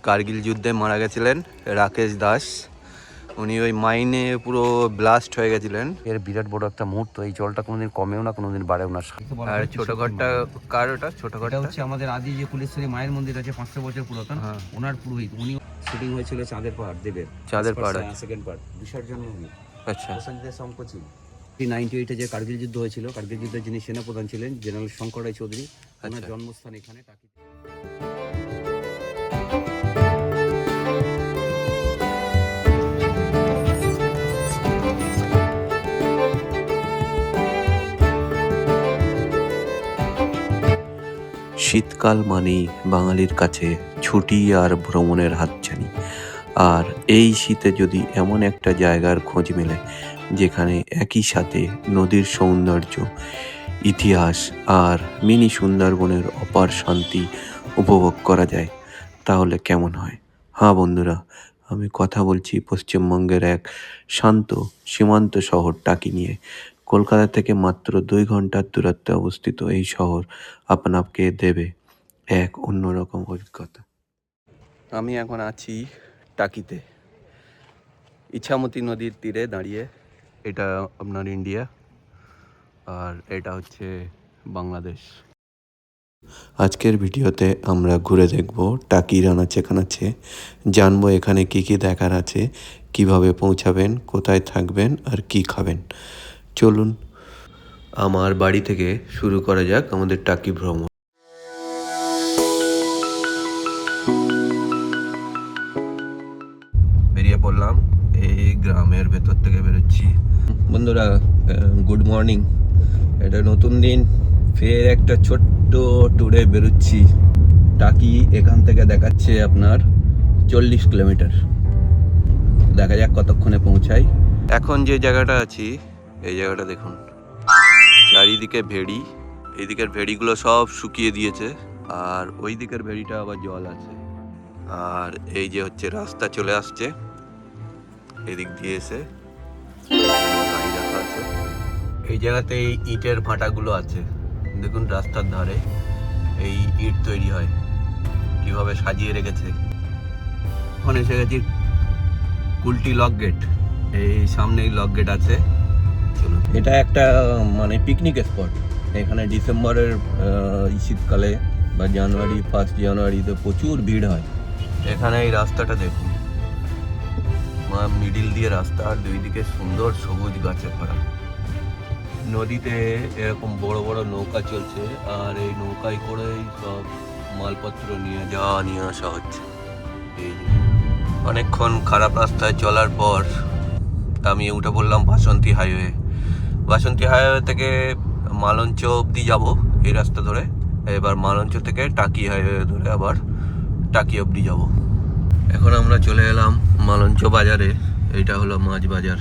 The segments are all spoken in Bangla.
কার্গিল যুদ্ধে মারা গেছিলেন রাকেশ দাস। উনি ওই মাইনে পুরো ব্লাস্ট হয়ে গেছিলেন। এর বিরাট বড় একটা মুহূর্ত। এই জলটা কোনোদিন কমেও না, কোনোদিন বাড়েও না। আর ছোট ঘরটা কার? ওটা ছোট ঘরটা হচ্ছে আমাদের আদি যে কুলেশ্বরী মায়ের মন্দির আছে 500 বছর পুরাতন, ওনার পুরোহিত। উনি শুটিং হয়েছিল চাঁদের পাহাড় দেবের, চাঁদের পাহাড় সেকেন্ড পার্ট বিসর্জন মুভি। আচ্ছা, প্রসেনজিতের সম্পত্তি 98-এ যে কার্গিল যুদ্ধ হয়েছিল, কার্গিল যুদ্ধের যিনি সেনাপ্রধান ছিলেন জেনারেল শঙ্কর রায় চৌধুরী, ওনার জন্মস্থান এখানে টাকিতে। শীতকাল মানেই বাঙালির কাছে ছুটি আর ভ্রমণের হাতছানি। আর এই শীতে যদি এমন একটা জায়গার খোঁজ মেলে যেখানে একই সাথে নদীর সৌন্দর্য, ইতিহাস আর মিনি সুন্দরবনের অপার শান্তি উপভোগ করা যায়, তাহলে কেমন হয়? হ্যাঁ বন্ধুরা, আমি কথা বলছি পশ্চিমবঙ্গের এক শান্ত সীমান্ত শহর টাকি নিয়ে। কলকাতা থেকে মাত্র 2 ঘন্টার দূরত্বে অবস্থিত এই শহর আপনাকে দেবে এক অন্যরকম অভিজ্ঞতা। আমি এখন আছি টাকিতে, ইছামতি নদীর তীরে দাঁড়িয়ে। এটা আপনার ইন্ডিয়া আর এটা হচ্ছে বাংলাদেশ। আজকের ভিডিওতে আমরা ঘুরে দেখব টাকির আনাচে কানাচে, জানবো এখানে কি কি দেখার আছে, কিভাবে পৌঁছাবেন, কোথায় থাকবেন আর কি খাবেন। চলুন আমার বাড়ি থেকে শুরু করা যাক আমাদের টাকি ভ্রমণ। বেরিয়ে পড়লাম, এই গ্রামের ভেতর থেকে বেরোচ্ছি। বন্ধুরা গুড মর্নিং। এটা নতুন দিন, ফের একটা ছোট্ট ট্যুরে বেরোচ্ছি। টাকি এখান থেকে দেখাচ্ছে আপনার 40 কিলোমিটার। দেখা যাক কতক্ষণে পৌঁছাই। এখন যে জায়গাটা আছি, এই জায়গাটা দেখুন, চারিদিকে ভেড়ি। এই দিকের ভেড়িগুলো সব শুকিয়ে দিয়েছে, আর ওই দিকের ভেড়িটা আবার জল আছে। আর এই যে হচ্ছে রাস্তা চলে আসছে, এদিক দিয়ে এসে গাড়ি রাখা আছে। এই জায়গাতে এই ইটের ভাটাগুলো আছে, দেখুন রাস্তার ধারে এই ইট তৈরি হয়, কিভাবে সাজিয়ে রেখেছে। ওখানে এসে গেছি কুলটি লক গেট, এই সামনেই লক গেট আছে। চলুন, এটা একটা মানে পিকনিক স্পট। এখানে ডিসেম্বরের শীতকালে বা জানুয়ারি, 1 জানুয়ারিতে প্রচুর ভিড় হয়। এখানে এই রাস্তাটা দেখুন, মিডিল দিয়ে রাস্তা, আর দুই দিকে সুন্দর সবুজ গাছে ভরা। নদীতে এরকম বড় বড় নৌকা চলছে, আর এই নৌকায় করেই সব মালপত্র নিয়ে আসা হচ্ছে। এই অনেকক্ষণ খারাপ রাস্তায় চলার পর আমি উঠে পড়লাম বাসন্তী হাইওয়ে। বাসন্তী হাইওয়ে থেকে মালঞ্চ অবধি যাব এই রাস্তা ধরে। এবার মালঞ্চ থেকে টাকি হাইওয়ে ধরে আবার টাকি অবধি যাব। এখন আমরা চলে এলাম মালঞ্চ বাজারে। এইটা হলো মাছ বাজার,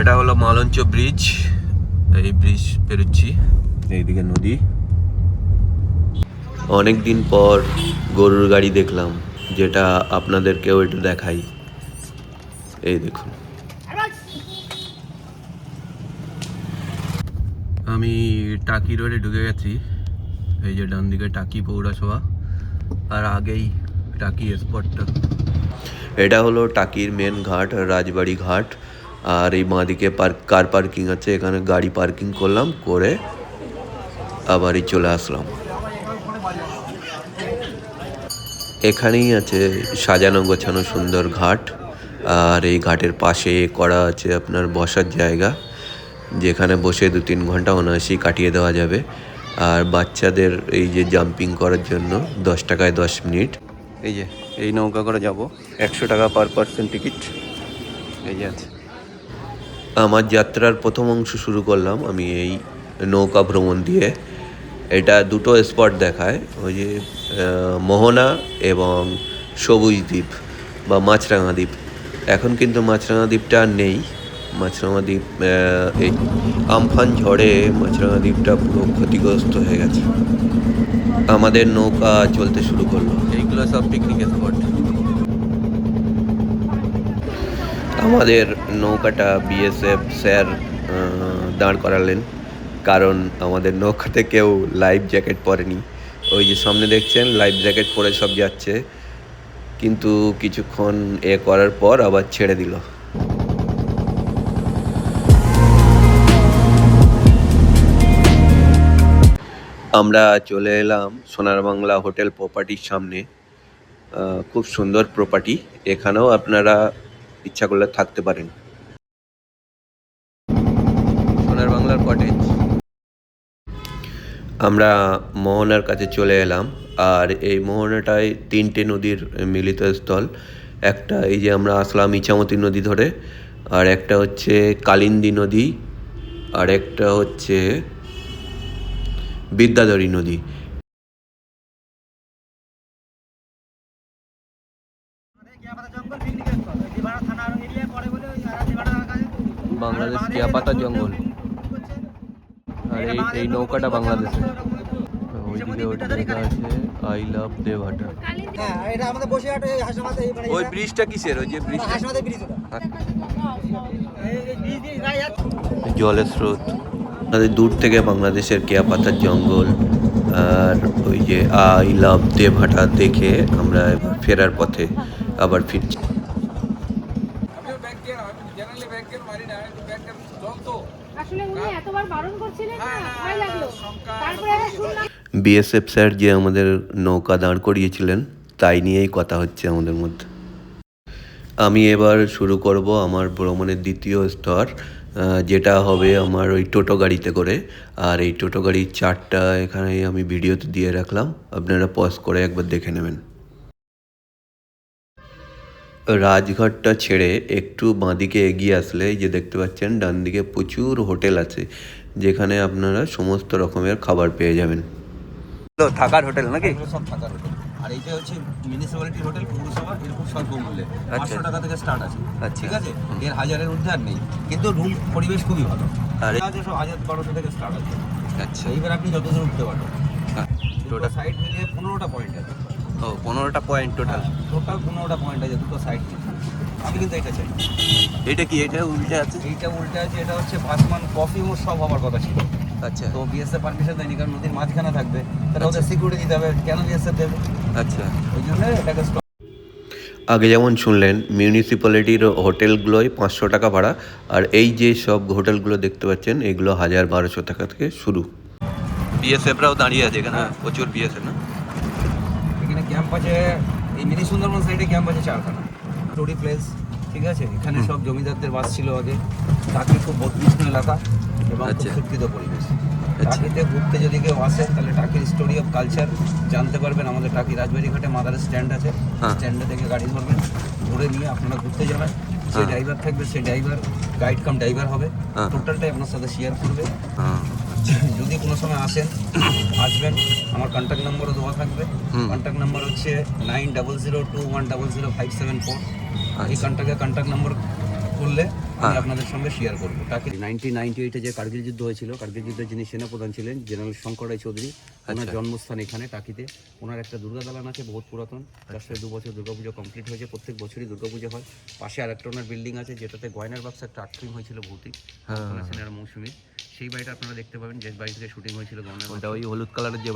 এটা হলো মালঞ্চ ব্রিজ। এই ব্রিজ পেরোচ্ছি, এইদিকে নদী। অনেকদিন পর গরুর গাড়ি দেখলাম, যেটা আপনাদেরকেও একটু দেখাই। এই দেখুন, আমি টাকি রোডে ঢুকে গেছি। এই যে ডান দিকে টাকি পৌরসভা, আর আগেই টাকি স্পটটা। এটা হলো টাকির মেন ঘাট, রাজবাড়ি ঘাট। আর এই বাঁদিকে কার পার্কিং আছে, এখানে গাড়ি পার্কিং করলাম, করে আবারই চলে আসলাম। এখানেই আছে সাজানো গোছানো সুন্দর ঘাট, আর এই ঘাটের পাশে করা আছে আপনার বসার জায়গা, যেখানে বসে 2-3 ঘন্টা অনায়াসই কাটিয়ে দেওয়া যাবে। আর বাচ্চাদের এই যে জাম্পিং করার জন্য 10 টাকায় 10 মিনিট। এই যে এই নৌকা করে যাব, 100 টাকা পার পার্সন টিকিট। এই যে আছে। আমার যাত্রার প্রথম অংশ শুরু করলাম আমি এই নৌকা ভ্রমণ দিয়ে। এটা দুটো স্পট দেখায়, ওই যে মোহনা এবং সবুজ দ্বীপ বা মাছরাঙা দ্বীপ। এখন কিন্তু মাছরাঙা দ্বীপটা আর নেই। মাছরাঙা দ্বীপ এই আমফান ঝড়ে মাছরাঙা দ্বীপটা পুরো ক্ষতিগ্রস্ত হয়ে গেছে। আমাদের নৌকা চলতে শুরু করলো। এইগুলো সব পিকনিক স্পট। আমাদের নৌকাটা বিএসএফ স্যার দাঁড় করালেন, কারণ আমাদের নৌকাতে কেউ লাইফ জ্যাকেট পরেনি। ওই যে সামনে দেখছেন লাইফ জ্যাকেট পরে সব যাচ্ছে, কিন্তু কিছুক্ষণ করার পর আবার ছেড়ে দিল। আমরা চলে এলাম সোনার বাংলা হোটেল প্রপার্টির সামনে। খুব সুন্দর প্রপার্টি, এখানেও আপনারা ইচ্ছা করলে থাকতে পারেন। সোনার বাংলার কটেজ। আমরা মোহনার কাছে চলে এলাম, আর এই মোহনাটায় 3টে নদীর মিলিত স্থল। একটা এই যে আমরা আসলাম ইছামতি নদী ধরে, আর একটা হচ্ছে কালিন্দী নদী, আর একটা হচ্ছে বিদ্যাধরী নদী। বাংলাদেশ কেয়াপাতা জঙ্গল, আর এই নৌকাটা বাংলাদেশে। ওইদিকে ওইটা লেখা আছে আই লাভ দেবহাটা। ওই ব্রিজটা কিসের? ওই যে ব্রিজটা জলের স্রোত। আমাদের দূর থেকে বাংলাদেশের কেয়াপাতার জঙ্গল আর ওই যে আই লাভ দেবহাটা দেখে আমরা এবার ফেরার পথে আবার ফিরছি। বিএসএফ স্যার যে আমাদের নৌকা দাঁড় করিয়েছিলেন তাই নিয়েই কথা হচ্ছে আমাদের মধ্যে। আমি এবার শুরু করব আমার ভ্রমণের দ্বিতীয় স্তর, যেটা হবে আমার ওই টোটো গাড়িতে করে। আর এই টোটো গাড়ির চার্টটা এখানে আমি ভিডিওতে দিয়ে রাখলাম, আপনারা পজ করে একবার দেখে নেবেন। রাজঘাটটা ছেড়ে একটু বাঁদিকে এগিয়ে আসলে এই যে দেখতে পাচ্ছেন ডান দিকে প্রচুর হোটেল আছে, যেখানে আপনারা সমস্ত রকমের খাবার পেয়ে যাবেন। থাকার হোটেল নাকি? সব থাকার হোটেল। আর এইটা হচ্ছে মিউনিসিপ্যালিটির হোটেল, পৌরসভা, এরকম স্বল্প মূল্যে 500 টাকা থেকে স্টার্ট আছে। ঠিক আছে, এর 1000-এর ঊর্ধ্বে আর নেই, কিন্তু রুম পরিবেশ খুবই ভালো। আর আছে সব 1000-1200 থেকে স্টার্ট আছে। আচ্ছা, এইবার আপনি যতদূর উঠতে পারবেন। দুটো সাইড মিলিয়ে 15টা পয়েন্ট আছে। ও 15টা পয়েন্ট টোটাল? টোটাল 15টা পয়েন্ট আছে দুটো সাইড মিলিয়ে। আমি কিন্তু এটা চাই। এটা কি? এটা উল্টে আছে? এইটা উল্টে আছে, এটা হচ্ছে ভাসমান কফি মোড় সব হওয়ার কথা ছিল। আচ্ছা, তো বিএসএফ পারমিশন দেয়নি, কারণ নদীর মাঝখানে থাকবে, তাহলে ওদের সিকিউরিটি দিতে হবে, কেন বিএসএফ দেবে? আচ্ছা, ওই জন্য এটাকে স্টপ। আগে যেমন শুনলেন মিউনিসিপ্যালিটির হোটেলগুলোয় 500 টাকা ভাড়া, আর এই যে সব হোটেলগুলো দেখতে পাচ্ছেন এগুলো 1000-1200 টাকা থেকে শুরু। বিএসএফরাও দাঁড়িয়ে আছে এখানে, প্রচুর বিএসএফ না? এখানে ক্যাম্প আছে, এই মিনি সুন্দরবন সাইডে ক্যাম্প আছে 4খানা। স্টোরি প্লেস, ঠিক আছে, এখানে সব জমিদারদের বাস ছিল আগে। টাকি খুব বদবিষ্ণু এলাকা এবং খুব শিক্ষিত পরিবেশ। টাকিতে ঘুরতে যদি কেউ আসে তাহলে টাকির স্টোরি অফ কালচার জানতে পারবেন। আমাদের টাকি রাজবাড়ি ঘাটে মাদারের স্ট্যান্ড আছে, স্ট্যান্ডে থেকে গাড়ি ধরবেন, ঘুরে নিয়ে আপনারা ঘুরতে যাবেন। যে ড্রাইভার থাকবে সেই ড্রাইভার গাইড কাম ড্রাইভার হবে, টোটালটাই আপনার সাথে শেয়ার করবে। যদি কোনো সময় আসবেন, আমার কন্ট্যাক্ট নাম্বারও দেওয়া থাকবে। কন্ট্যাক্ট নাম্বার হচ্ছে 9002100574। এই কন্ট্যাক্ট নাম্বার করলে আমি আপনাদের সঙ্গে শেয়ার করবো। টাকি 1998-এ যে কার্গিল যুদ্ধ হয়েছিল, কার্গিল যুদ্ধের যিনি সেনাপ্রধান ছিলেন জেনারেল শঙ্কর রায় চৌধুরী, ওনার জন্মস্থান এখানে টাকিতে। ওনার একটা দুর্গা দালান আছে বহুত পুরাতন, তার সাথে 2 বছর দুর্গাপুজো কমপ্লিট হয়েছে। প্রত্যেক বছরই দুর্গাপুজো হয়। পাশে আরেকটা ওনার বিল্ডিং আছে যেটাতে গয়নার বাক্স একটা আর্টফিল্ম হয়েছিল ভৌতিক সেনার মৌসুমী। সেই বাড়িটা আপনারা দেখতে পাবেন, যে বাড়ি থেকে শুটিং হয়েছিল গয়নার, ওটা ওই হলুদ কালারের যে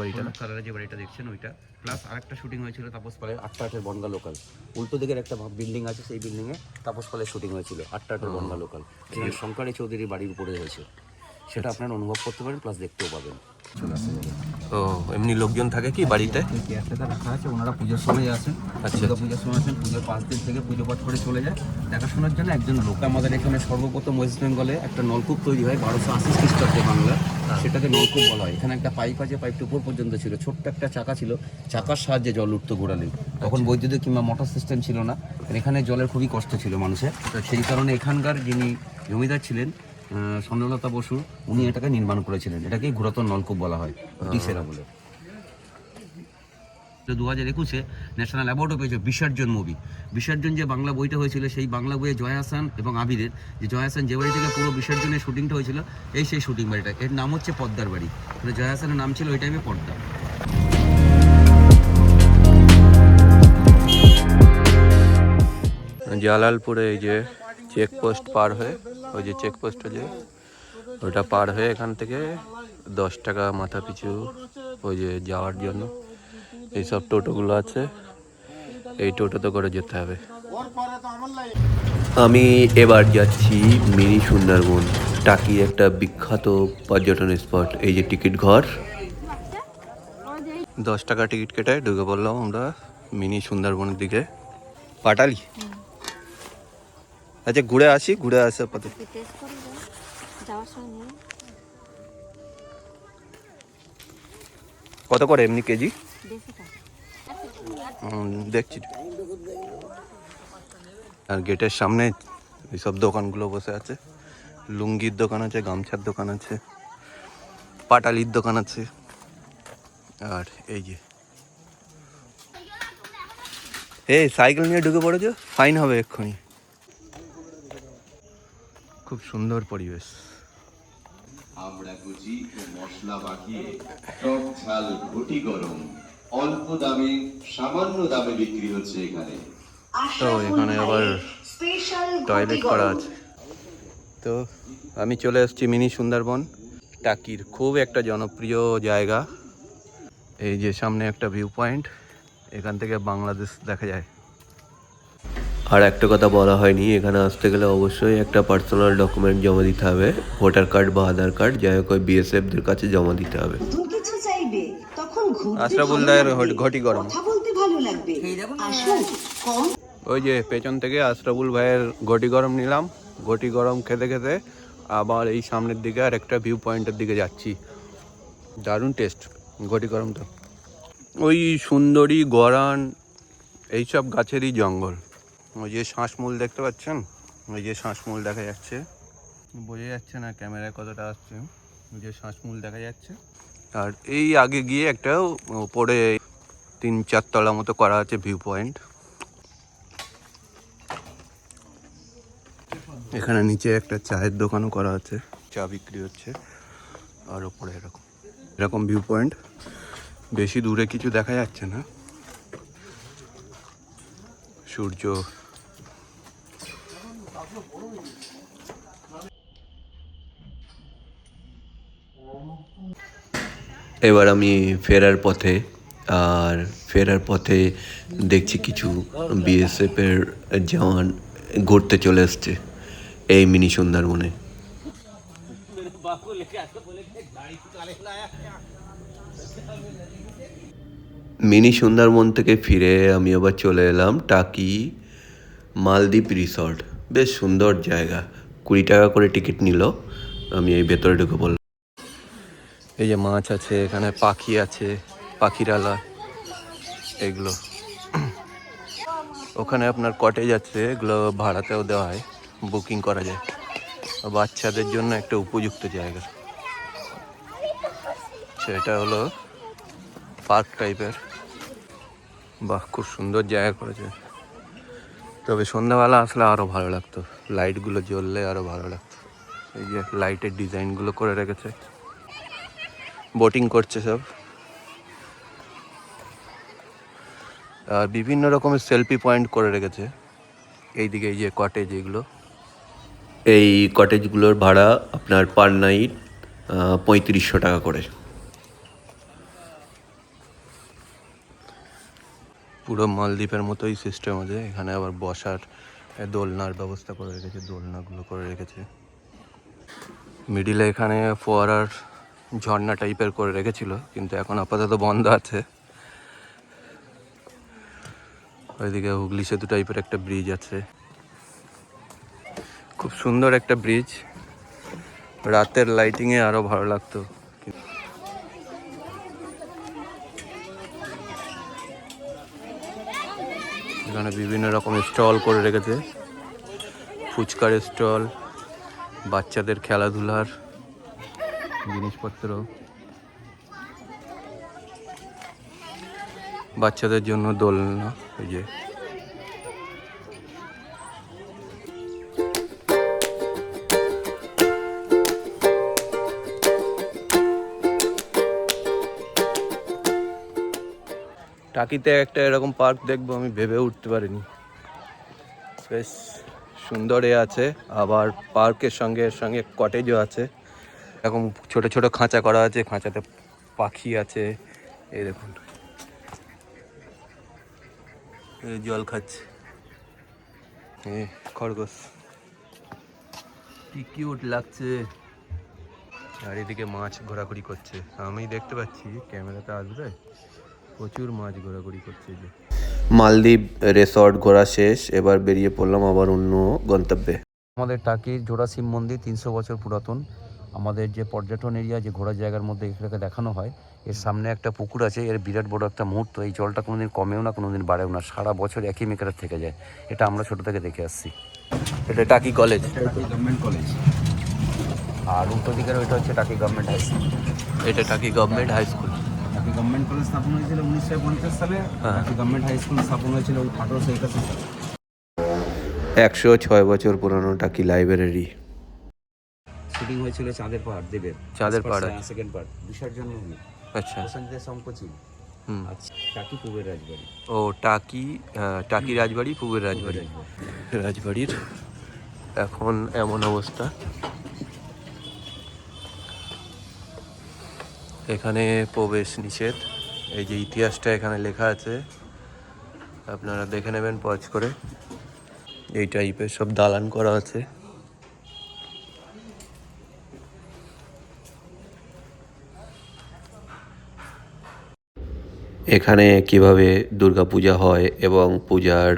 বাড়িটা, দেখছেন ওইটা। প্লাস আরেকটা শুটিং হয়েছিল তাপস পালের 8-8-এর বনগা লোকাল। উল্টো দিকের একটা বিল্ডিং আছে, সেই বিল্ডিংয়ে তাপস পালের শুটিং হয়েছিল 8-8-এর বনগা লোকাল। যেখানে শঙ্কর চৌধুরীর বাড়ির উপরে হয়েছে, সেটা আপনারা অনুভব করতে পারেন, প্লাস দেখতেও পাবেন। ও এমনি লোকজন থাকে কি বাড়িতে? কেয়ারটেকার রাখা আছে, ওনারা পুজোর সময় আসেন। দুর্গা পুজোর সময় আসেন, পুজোর 5 দিন থেকে পুজো পাঠ করে চলে যায়। দেখাশোনার জন্য একজন লোক। আমাদের এখানে সর্বপ্রথম ওয়েস্ট বেঙ্গলে একটা নলকূপ তৈরি হয় 1280 খ্রিস্টাব্দে বাংলা, সেটাকে নলকূপ বলা হয়। এখানে একটা পাইপ আছে, পাইপটা উপর পর্যন্ত ছিল, ছোট্ট একটা চাকা ছিল, চাকার সাহায্যে জল উঠতো ঘোরালে। তখন বৈদ্যুতিক কিংবা মোটর সিস্টেম ছিল না, এখানে জলের খুবই কষ্ট ছিল মানুষের। সেই কারণে এখানকার যিনি জমিদার ছিলেন স্বর্ণলতা বসু, উনি এটাকে নির্মাণ করেছিলেন। এটাকে ঘোরাতন নলকূপ বলা হয় ব্রিটিশেরা বলে। 2021-এ ন্যাশনাল অ্যাওয়ার্ডও পেয়েছে বিসর্জন মুভি। বিসর্জন যে বাংলা বইটা হয়েছিল, সেই বাংলা বইয়ে জয়া হাসান এবং আবিরের, যে জয়া হাসান যে বাড়ি থেকে পুরো বিসর্জনের শুটিংটা হয়েছিল, সেই শুটিং বাড়িটা, এর নাম হচ্ছে পদ্মার বাড়ি। মানে জয়া হাসানের নাম ছিল ওই টাইমে পদ্মা। জালালপুরে এই যে চেকপোস্ট পার হয়ে, ওই যে চেকপোস্টটা যে ওটা পার হয়ে এখান থেকে 10 টাকা মাথা পিছু ওই যে যাওয়ার জন্য এইসব টোটোগুলো আছে। এই টোটোতে করে যেতে হবে। আমি এবার যাচ্ছি মিনি সুন্দরবন, টাকির একটা বিখ্যাত পর্যটন স্পট। এই যে টিকিট ঘর, 10 টাকা টিকিট কেটে ঢুকে পড়লাম আমরা মিনি সুন্দরবনের দিকে। পাটালি, আচ্ছা ঘুরে আসা পথে। কত করে এমনি কেজি? দেখছি। আর গেটের সামনে এইসব দোকানগুলো বসে আছে, লুঙ্গির দোকান আছে, গামছার দোকান আছে, পাটালির দোকান আছে। আর এই যে এই সাইকেল নিয়ে ঢুকে পড়েছো, ফাইন হবে এক্ষুনি। খুব সুন্দর পরিবেশ। আমরা কুচি ও মশলা মাখিয়ে টক ঝাল ঘুটি গরম অল্প দামে সামান্য দামে বিক্রি হচ্ছে এখানে। তো এখানে আবার টয়লেট করা আছে। তো আমি চলে এসেছি মিনি সুন্দরবন, টাকির খুব একটা জনপ্রিয় জায়গা। এই যে সামনে একটা ভিউ পয়েন্ট, এখান থেকে বাংলাদেশ দেখা যায়। আর একটা কথা বলা হয়নি, এখানে আসতে গেলে অবশ্যই একটা পার্সোনাল ডকুমেন্ট জমা দিতে হবে, ভোটার কার্ড বা আধার কার্ড, যাই হোক ওই বিএসএফদের কাছে জমা দিতে হবে। কিছু চাইবে তখন আশরাফুল দায়ের ঘটি গরম, কথা বলতে ভালো লাগবে। আসুন কম। ওই যে পেছন থেকে আশরাফুল ভাইয়ের ঘটি গরম নিলাম। ঘটি গরম খেতে খেতে আবার এই সামনের দিকে আর একটা ভিউ পয়েন্টের দিকে যাচ্ছি। দারুণ টেস্ট ঘটি গরমটা। ওই সুন্দরী, গরান, এইসব গাছেরই জঙ্গল। ওই যে শ্বাসমূল দেখতে পাচ্ছেন, ওই যে শ্বাসমূল দেখা যাচ্ছে, বোঝা যাচ্ছে না ক্যামেরায় কতটা আসছে, ওই যে শ্বাসমূল দেখা যাচ্ছে। আর এই আগে গিয়ে একটা উপরে 3-4 তলা মতো করা আছে ভিউ পয়েন্ট। এখানে নিচে একটা চায়ের দোকানও করা আছে, চা বিক্রি হচ্ছে। আর ওপরে এরকম ভিউ পয়েন্ট। বেশি দূরে কিছু দেখা যাচ্ছে না, সূর্য। এবার আমি ফেরার পথে, আর ফেরার পথে দেখছি কিছু বিএসএফের জওয়ান ঘুরতে চলে এসছে এই মিনি সুন্দরবনে। মিনি সুন্দরবন থেকে ফিরে আমি আবার চলে এলাম টাকি মালদ্বীপ রিসর্ট। বেশ সুন্দর জায়গা, 20 টাকা করে টিকিট নিল। আমি এই ভেতরে ঢুকে পড়লাম। এই যে মাছ আছে, এখানে পাখি আছে, পাখিরালা এগুলো। ওখানে আপনার কটেজ আছে, এগুলো ভাড়াতেও দেওয়া হয়, বুকিং করা যায়। বাচ্চাদের জন্য একটা উপযুক্ত জায়গা। সেটা হলো পার্ক টাইপের। বাহ, খুব সুন্দর জায়গা করেছে। তবে সন্ধ্যাবেলা আসলে আরও ভালো লাগতো, লাইটগুলো জ্বললে আরও ভালো লাগতো। এই যে লাইটের ডিজাইনগুলো করে রেখেছে, বোটিং করছে সব। আর বিভিন্ন রকমের সেলফি পয়েন্ট করে রেখেছে এইদিকে। এই যে কটেজ, এগুলো, এই কটেজগুলোর ভাড়া আপনার পার নাইট 3500 টাকা করে। পুরো মালদ্বীপের মতোই সিস্টেম আছে। এখানে আবার বসার দোলনার ব্যবস্থা করে রেখেছে, দোলনাগুলো করে রেখেছে। মিডিলে এখানে ফোয়ারার ঝর্ণা টাইপের করে রেখেছিল, কিন্তু এখন আপাতত বন্ধ আছে। ওইদিকে হুগলি সেতু টাইপের একটা ব্রিজ আছে, খুব সুন্দর একটা ব্রিজ। রাতের লাইটিংয়ে আরও ভালো লাগতো। এখানে বিভিন্ন রকমের স্টল করে রেখেছে, ফুচকার স্টল, বাচ্চাদের খেলাধুলার জিনিসপত্র, বাচ্চাদের জন্য দোলনা। এই যে টাকিতে একটা এরকম পার্ক দেখবো আমি ভেবে উঠতে পারিনি। বেশ সুন্দর আছে। আবার পার্কের সঙ্গে এর সঙ্গে কটেজও আছে। এরকম ছোট ছোট খাঁচা করা আছে, খাঁচাতে পাখি আছে। এই দেখুন, জল খাচ্ছে, খরগোশ কি কিউট লাগছে। আর এদিকে মাছ ঘোরাঘুরি করছে, আমি দেখতে পাচ্ছি, ক্যামেরাতে আসবে, প্রচুর মাছ ঘোরাঘুরি করছে। যে মালদ্বীপ রিসর্ট ঘোরা শেষ, এবার বেরিয়ে পড়লাম আবার অন্য গন্তব্যে। আমাদের টাকির জোড়া শিব মন্দির 300 বছর পুরাতন। আমাদের যে পর্যটন এরিয়া, যে ঘোরার জায়গার মধ্যে এটাকে দেখানো হয়, এর সামনে একটা পুকুর আছে, এর বিরাট বড় একটা মুহূর্ত। এই জলটা কোনোদিন কমেও না, কোনোদিন বাড়েও না, সারা বছর একই মেকারে থেকে যায়। এটা আমরা ছোট থেকে দেখে আসছি। এটা টাকি কলেজ, টাকি গভর্নমেন্ট কলেজ। আর উল্টো দিকের ওইটা হচ্ছে টাকি গভর্নমেন্ট হাই স্কুল। এটা Taki government high school. Taki government college স্থাপন হয়েছিল 1950 সালে। টাকি গভর্নমেন্ট হাই স্কুল স্থাপন হয়েছিল 1881 সালে। 106 বছর পুরানো টাকি লাইব্রেরি। শুটিং হয়েছিল চাঁদের পাহাড় দেবের, চাঁদের পাহাড়, সেকেন্ড পার্ট, বিসর্জন মুভি। আচ্ছা, প্রসেনজিতের সম্পত্তি। আচ্ছা, টাকি পূবের রাজবাড়ি। ও টাকি রাজবাড়ি, পূবের রাজবাড়ি। রাজবাড়ির এখন এমন অবস্থা, এখানে প্রবেশ নিষেধ। এই যে ইতিহাসটা এখানে লেখা আছে, আপনারা দেখে নেবেন পজ করে। এই টাইপের সব দালান করা আছে। এখানে কিভাবে দুর্গাপূজা হয় এবং পূজার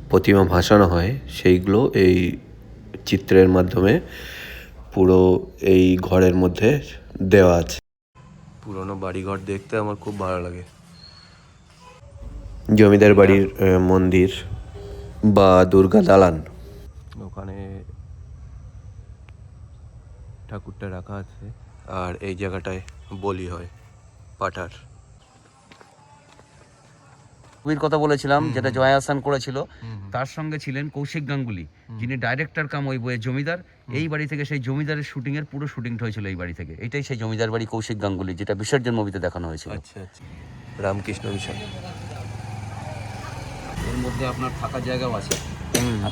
প্রতিমা ভাসানো হয় সেইগুলো এই চিত্রের মাধ্যমে পুরো এই ঘরের মধ্যে দেওয়া আছে। পুরনো বাড়িঘর দেখতে আমার খুব ভালো লাগে। জমিদার বাড়ির মন্দির বা দুর্গা দালান, ওখানে ঠাকুরটা রাখা আছে। আর এই জায়গাটায় বলি হয় পাঠার। ছবির কথা বলেছিলাম, যেটা জয়া আহসান করেছিল, তার সঙ্গে ছিলেন কৌশিক গাঙ্গুলি, যিনি ডাইরেক্টর কাম ওই বইয়ের জমিদার। এই বাড়ি থেকে, সেই জমিদারের শুটিং এর পুরো শুটিংটা হয়েছিল এই বাড়ি থেকে। এটাই সেই জমিদার বাড়ি কৌশিক গাঙ্গুলি, যেটা বিসর্জন মুভিতে দেখানো হয়েছিল। আচ্ছা আচ্ছা, রামকৃষ্ণ মিশন। এর মধ্যে আপনার থাকার জায়গাও আছে।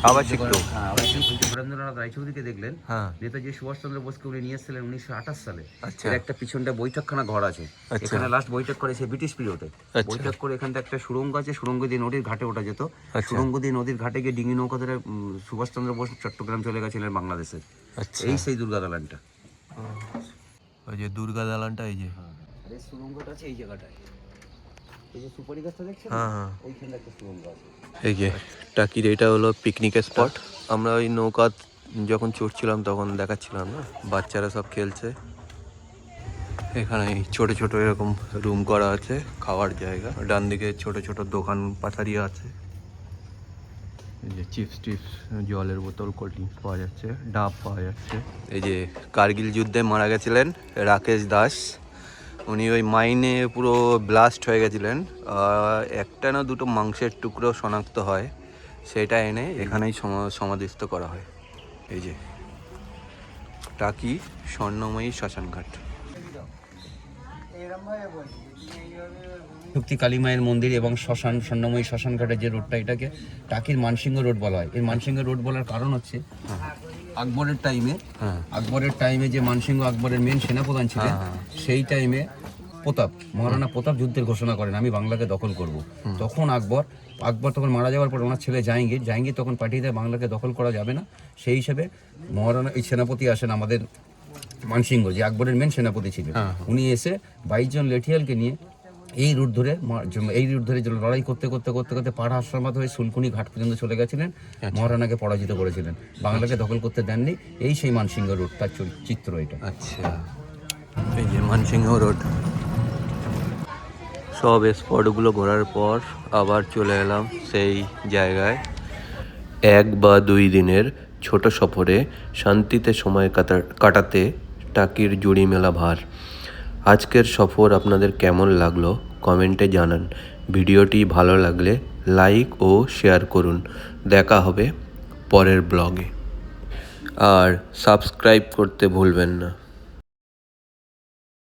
আবার শিখতো। হ্যাঁ, আবার বীরেন্দ্রনাথ রায়চৌধুরীকে দেখলেন, হ্যাঁ, নেতাজি সুভাষচন্দ্র বোসকে উনি নিয়ে এসেছিলেন 1928 সালে। আচ্ছা। এর একটা পিছনটা বৈঠকখানা ঘর আছে। আচ্ছা। এখানে লাস্ট বৈঠক করে সে ব্রিটিশ পিরিয়ডে। আচ্ছা। বৈঠক করে এখানটা একটা সুড়ঙ্গ আছে, সুড়ঙ্গ দিয়ে নদীর ঘাটে ওঠা যেত। আচ্ছা। সুড়ঙ্গ দিয়ে নদীর ঘাটে গিয়ে ডিঙি নৌকা ধরে সুভাষচন্দ্র বোস চট্টগ্রাম চলে গেছিলেন বাংলাদেশে। আচ্ছা, এই সেই দুর্গা দালানটা। ওই যে দুর্গা দালানটা, এই যে এই সুড়ঙ্গটা আছে এই জায়গাটায়। এই যে সুপারি গাছটা দেখছেন, হ্যাঁ হ্যাঁ, ওইখানে একটা সুড়ঙ্গ আছে। এই যে টাকির এটা হলো পিকনিকের স্পট। আমরা ওই নৌকা যখন চড়ছিলাম তখন দেখাচ্ছিলাম না, বাচ্চারা সব খেলছে। এখানে ছোট ছোট এরকম রুম করা আছে, খাওয়ার জায়গা। ডান দিকে ছোট ছোট দোকান পাথারি আছে। এই যে চিপস টিপস, জলের বোতল, কোল্ড ড্রিঙ্কস পাওয়া যাচ্ছে, ডাব পাওয়া যাচ্ছে। এই যে কার্গিল যুদ্ধে মারা গেছিলেন রাকেশ দাস, উনি ওই মাইনে পুরো ব্লাস্ট হয়ে গেছিলেন। একটা না দুটো মাংসের টুকরো শনাক্ত হয়, সেটা এনে এখানেই সমাধিস্থ করা হয়। এই যে টাকি স্বর্ণময়ী শ্মশানঘাট। শক্তি কালী মায়ের মন্দির এবং শ্মশান, স্বর্ণময়ী শ্মশান ঘাটের যে রোডটা, এটাকে টাকির মানসিংহ রোড বলা হয়। এই মানসিংহ রোড বলার কারণ হচ্ছে আকবরের টাইমে যে মানসিংহ আকবরের মেন সেনাপ্রধান ছিলেন, সেই টাইমে মহারানা প্রতাপ যুদ্ধের ঘোষণা করেন, আমি বাংলাকে দখল করব। তখন আকবর তখন মারা যাওয়ার পর ওনার ছেলে জাহাঙ্গীর তখন পাঠিয়ে দেয় বাংলাকে দখল করা যাবে না। সেই হিসেবে মহারানা এই সেনাপতি আসেন আমাদের মানসিংহ, যে আকবরের মেন সেনাপতি ছিলেন। উনি এসে 22 জন লেঠিয়ালকে নিয়ে এই রুট ধরে লড়াই করতে করতে করতে করতে পাড়া আশ্রমাত হয়ে সুলকুনি ঘাট পর্যন্ত চলে গেছিলেন। মহারানাকে পরাজিত করেছিলেন, বাংলাকে দখল করতে দেননি। এই সেই মানসিংহ রোড, তার চিত্র এটা। আচ্ছা, এই যে মানসিংহ রোড। সব স্পটগুলো ঘোরার পর আবার চলে এলাম সেই জায়গায়। 1 বা 2 দিনের ছোট সফরে শান্তিতে সময় কাটাতে টাকির জুড়ি মেলা ভার। আজকের সফর আপনাদের কেমন লাগলো কমেন্টে জানান। ভিডিওটি ভালো লাগলে লাইক ও শেয়ার করুন। দেখা হবে পরের ব্লগে। আর সাবস্ক্রাইব করতে ভুলবেন না।